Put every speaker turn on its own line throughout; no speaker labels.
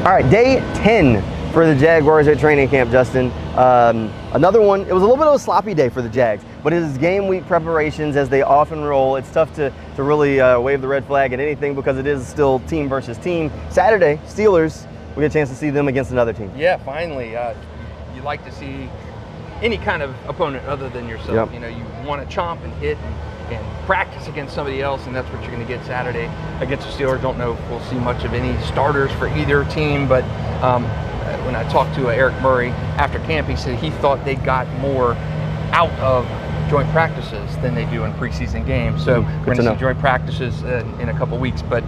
All right, day 10 for the Jaguars at training camp, Justin. Another one, it was a little bit of a sloppy day for the Jags, but it is game week preparations as they often roll. It's tough to really wave the red flag at anything because it is still team versus team. Saturday, Steelers, we get a chance to see them against another team.
Yeah, finally. You like to see any kind of opponent other than yourself.
Yep.
You know, you want to chomp and hit and practice against somebody else, and that's what you're going to get Saturday against the Steelers. Don't know if we'll see much of any starters for either team, but when I talked to Eric Murray after camp, he said he thought they got more out of joint practices than they do in preseason games. So we're going to see joint practices in a couple weeks, but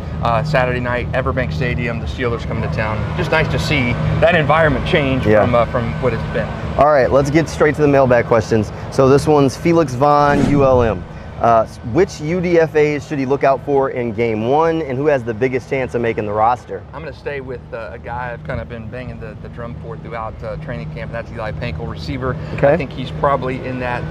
Saturday night, Everbank Stadium, the Steelers coming to town. Just nice to see that environment change from what it's been.
All right, let's get straight to the mailbag questions. So this one's Felix Vaughn, ULM. Which UDFAs should he look out for in game one, and who has the biggest chance of making the roster?
I'm going to stay with a guy I've kind of been banging the drum for throughout training camp, and that's Eli Pankel, receiver.
Okay.
I think he's probably in that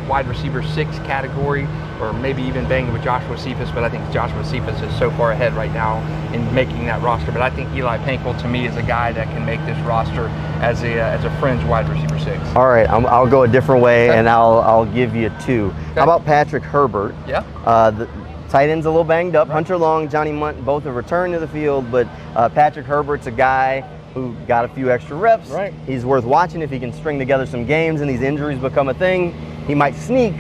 wide receiver 6 category, or maybe even banging with Joshua Cephas, but I think Joshua Cephas is so far ahead right now in making that roster. But I think Eli Pankel, to me, is a guy that can make this roster as a fringe wide receiver 6.
All right, I'll go a different way, and I'll give you 2.
Okay.
How about Patrick Herbert?
Yeah.
The tight end's a little banged up. Right. Hunter Long, Johnny Munt, both have returned to the field, but Patrick Herbert's a guy who got a few extra reps.
Right.
He's worth watching if he can string together some games and these injuries become a thing. He might sneak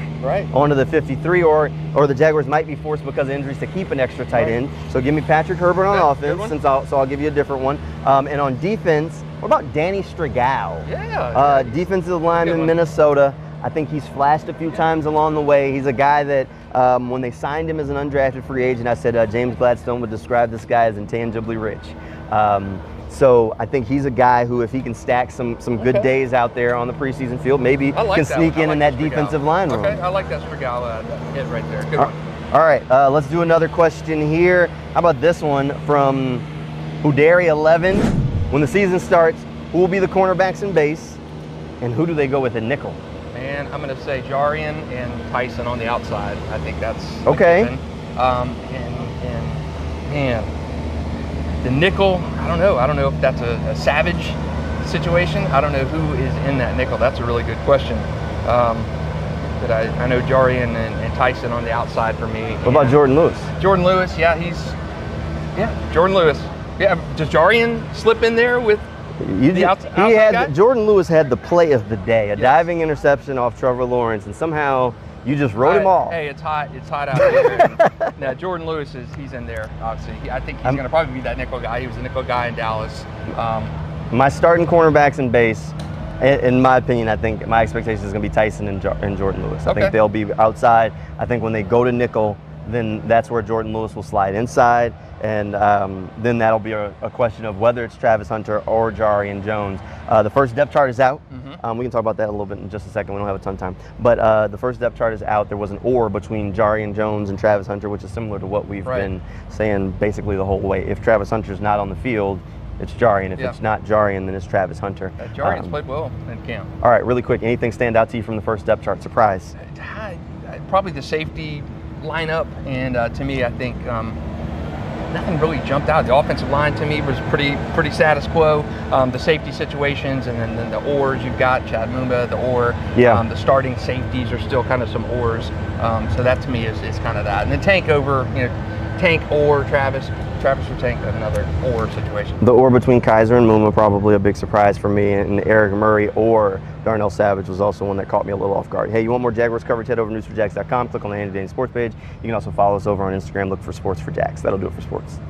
onto the 53, or the Jaguars might be forced because of injuries to keep an extra tight end. So give me Patrick Herbert on offense, so I'll give you a different one. And on defense, what about Danny Strigal?
Yeah.
Defensive lineman, Minnesota. I think he's flashed a few times along the way. He's a guy that when they signed him as an undrafted free agent, I said James Gladstone would describe this guy as intangibly rich. So I think he's a guy who, if he can stack some good days out there on the preseason field, maybe can sneak in that defensive line room.
Okay, I like that Strigal hit right there. Good one.
All right, let's do another question here. How about this one from Udary11? When the season starts, who will be the cornerbacks in base, and who do they go with in nickel?
Man, I'm going to say Jarian and Tyson on the outside. I think that's
okay.
And the nickel, I don't know. I don't know if that's a Savage situation. I don't know who is in that nickel. That's a really good question. But I know Jarian and Tyson on the outside for me.
What about Jordan Lewis?
Jordan Lewis, Jordan Lewis. Yeah, does Jarian slip in there with the outside guy?
Jordan Lewis had the play of the day, a diving interception off Trevor Lawrence, and somehow you just wrote him off.
Hey, it's hot out here. Now, Jordan Lewis he's in there, obviously. I think he's going to probably be that nickel guy. He was the nickel guy in Dallas.
My starting cornerbacks in base, in my opinion, I think my expectation is going to be Tyson and Jordan Lewis. I think they'll be outside. I think when they go to nickel, then that's where Jordan Lewis will slide inside, and then that'll be a question of whether it's Travis Hunter or Jarian Jones. The first depth chart is out. We can talk about that a little bit in just a second. We don't have a ton of time. But the first depth chart is out. There was an or between Jarian Jones and Travis Hunter, which is similar to what we've been saying basically the whole way. If Travis Hunter's not on the field, it's Jarian. If it's not Jarian, then it's Travis Hunter.
Jarian's played well in camp.
All right, really quick. Anything stand out to you from the first depth chart? Surprise.
Probably the safety lineup, and to me, I think nothing really jumped out. The offensive line to me was pretty status quo. The safety situations, and then the oars you've got Chad Mumba, the oar. The starting safeties are still kind of some oars. So that to me is kind of that. And then Tank over, Tank or Travis or Tank, another or situation.
The or between Kaiser and Mumba, probably a big surprise for me, and Eric Murray or Darnell Savage was also one that caught me a little off guard. Hey, you want more Jaguars coverage? Head over to newsforjags.com, click on the Handy Danny Sports page. You can also follow us over on Instagram, look for Sports for Jags. That'll do it for sports.